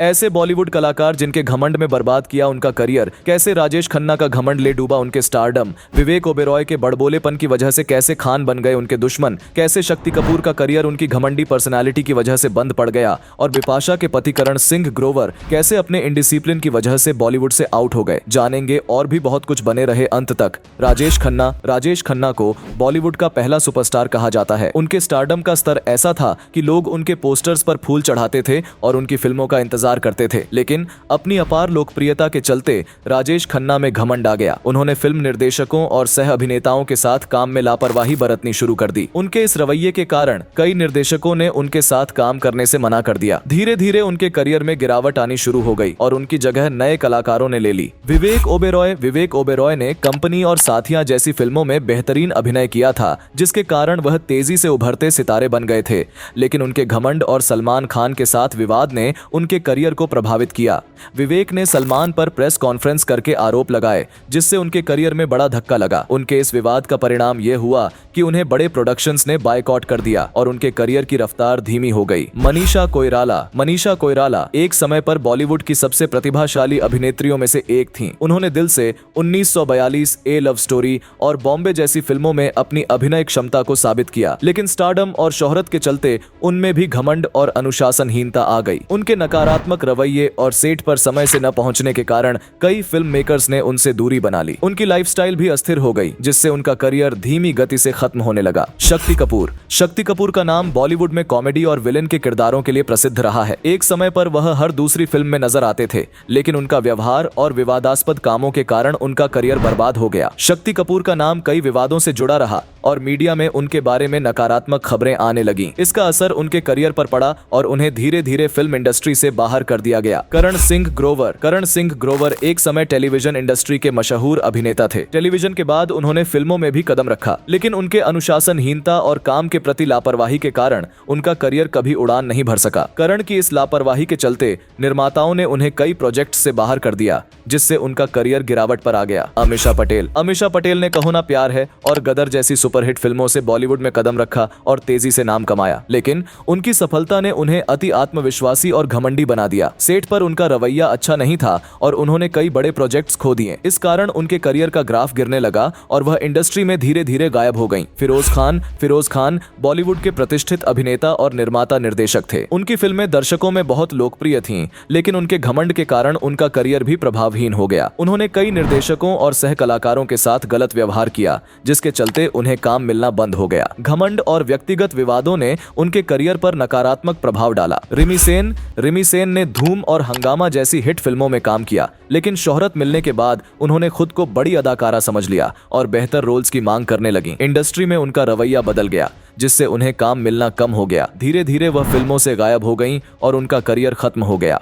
ऐसे बॉलीवुड कलाकार जिनके घमंड में बर्बाद किया उनका करियर, कैसे राजेश खन्ना का घमंड ले डूबा उनके स्टारडम, विवेक ओबेरॉय के बड़बोलेपन की वजह से कैसे खान बन गए उनके दुश्मन, कैसे शक्ति कपूर का करियर उनकी घमंडी पर्सनालिटी की वजह से बंद पड़ गया, और बिपाशा के पति करण सिंह ग्रोवर कैसे अपने इंडिसिप्लिन की वजह से बॉलीवुड से आउट हो गए। जानेंगे और भी बहुत कुछ, बने रहे अंत तक। राजेश खन्ना को बॉलीवुड का पहला सुपरस्टार कहा जाता है। उनके स्टारडम का स्तर ऐसा था कि लोग उनके पोस्टर्स पर फूल चढ़ाते थे और उनकी फिल्मों का इंतजार करते थे। लेकिन अपनी अपार लोकप्रियता के चलते राजेश खन्ना में घमंड आ गया। उन्होंने फिल्म निर्देशकों और सह अभिनेताओं के साथ काम में लापरवाही बरतनी शुरू कर दी। उनके इस रवैये के कारण कई निर्देशकों ने उनके साथ काम करने से मना कर दिया। धीरे धीरे उनके करियर में गिरावट आनी शुरू हो गई और उनकी जगह नए कलाकारों ने ले ली। विवेक ओबेरॉय ने कंपनी और साथियां जैसी फिल्मों में बेहतरीन अभिनय किया था, जिसके कारण वह तेजी से उभरते सितारे बन गए थे। लेकिन उनके घमंड और सलमान खान के साथ विवाद ने उनके करियर को प्रभावित किया। विवेक ने सलमान पर प्रेस कॉन्फ्रेंस करके आरोप लगाए, जिससे उनके करियर में बड़ा धक्का लगा। उनके इस विवाद का परिणाम यह हुआ कि उन्हें बड़े प्रोडक्शंस ने बायकॉट कर दिया और उनके करियर की रफ्तार धीमी हो गई। मनीषा कोइराला एक समय पर बॉलीवुड की सबसे प्रतिभाशाली अभिनेत्रियों में से एक थीं। उन्होंने दिल से 1942, ए लव स्टोरी और बॉम्बे जैसी फिल्मों में अपनी अभिनय क्षमता को साबित किया। लेकिन स्टारडम और शोहरत के चलते उनमें भी घमंड और अनुशासनहीनता आ गई। उनके नकारात्मक रवैये और सेट पर समय से न पहुंचने के कारण कई फिल्म मेकर्स ने उनसे दूरी बना ली। उनकी लाइफस्टाइल भी अस्थिर हो गई, जिससे उनका करियर धीमी गति से खत्म होने लगा। शक्ति कपूर का नाम बॉलीवुड में कॉमेडी और विलेन के किरदारों के लिए प्रसिद्ध रहा है। एक समय पर वह हर दूसरी फिल्म में नजर आते थे, लेकिन उनका व्यवहार और विवादास्पद कामों के कारण उनका करियर बर्बाद हो गया। शक्ति कपूर का नाम कई विवादों से जुड़ा रहा और मीडिया में उनके बारे में नकारात्मक खबरें आने लगीं। इसका असर उनके करियर पर पड़ा और उन्हें धीरे धीरे फिल्म इंडस्ट्री से बाहर कर दिया गया। करण सिंह ग्रोवर एक समय टेलीविजन इंडस्ट्री के मशहूर अभिनेता थे। टेलीविजन के बाद उन्होंने फिल्मों में भी कदम रखा, लेकिन उनके अनुशासनहीनता और काम के प्रति लापरवाही के कारण उनका करियर कभी उड़ान नहीं भर सका। करण की इस लापरवाही के चलते निर्माताओं ने उन्हें कई प्रोजेक्ट से बाहर कर दिया, जिससे उनका करियर गिरावट पर आ गया। अमीषा पटेल ने कहो ना प्यार है और गदर जैसी सुपरहिट फिल्मों से बॉलीवुड में कदम रखा और तेजी से नाम कमाया। लेकिन उनकी सफलता ने उन्हें अति आत्मविश्वासी और घमंडी बना दिया। सेट पर उनका रवैया अच्छा नहीं था और उन्होंने कई बड़े प्रोजेक्ट्स खो दिए। इस कारण उनके करियर का ग्राफ गिरने लगा और वह इंडस्ट्री में धीरे धीरे गायब हो गईं। फिरोज खान बॉलीवुड के प्रतिष्ठित अभिनेता और निर्माता निर्देशक थे। उनकी फिल्में दर्शकों में बहुत लोकप्रिय थीं, लेकिन उनके घमंड के कारण उनका करियर भी प्रभावहीन हो गया। उन्होंने कई निर्देशकों और सह कलाकारों के साथ गलत व्यवहार किया, जिसके चलते उन्हें काम मिलना बंद हो गया। घमंड और व्यक्तिगत विवादों ने उनके करियर पर नकारात्मक प्रभाव डाला। रिमी सेन ने धूम और हंगामा जैसी हिट फिल्मों में काम किया, लेकिन शोहरत मिलने के बाद उन्होंने खुद को बड़ी अदाकारा समझ लिया और बेहतर रोल्स की मांग करने लगी। इंडस्ट्री में उनका रवैया बदल गया, जिससे उन्हें काम मिलना कम हो गया। धीरे धीरे वह फिल्मों से गायब हो गईं और उनका करियर खत्म हो गया।